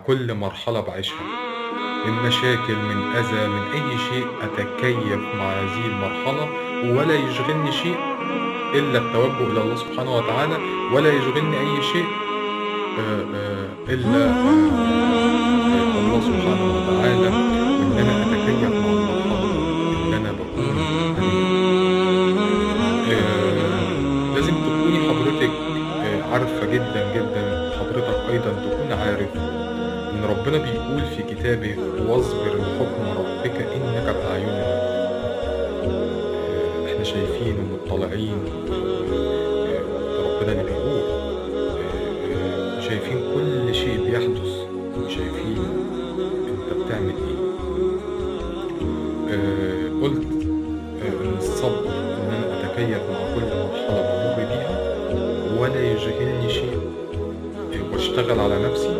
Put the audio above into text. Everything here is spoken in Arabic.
كل مرحلة بعيشها، من مشاكل، من أذى، من أي شيء، أتكيّف مع هذه المرحلة، ولا يشغلني شيء إلا التوجه إلى الله سبحانه وتعالى، ولا يشغلني أي شيء إلا الله سبحانه وتعالى، وإن أنا أتكيّف مع المرحلة اللي أنا باكون عليها. لازم تكوني حضرتِك عارفة جدًا، جدًا، وحضرتك أيضًا تكون عارف إن ربنا بيقول في كتابه: "واصبر لحكم ربك إنك بأعيننا." إحنا شايفين ومطّلعين ده ربنا اللي بيقول، شايفين كل شيء بيحدث، وشايفين أنت بتعمل إيه. قُلت إن الصبر إن أنا أتكيّف مع كل مرحلة بامُر بيها، ولا يشغلني شيء، واشتغل على نفسي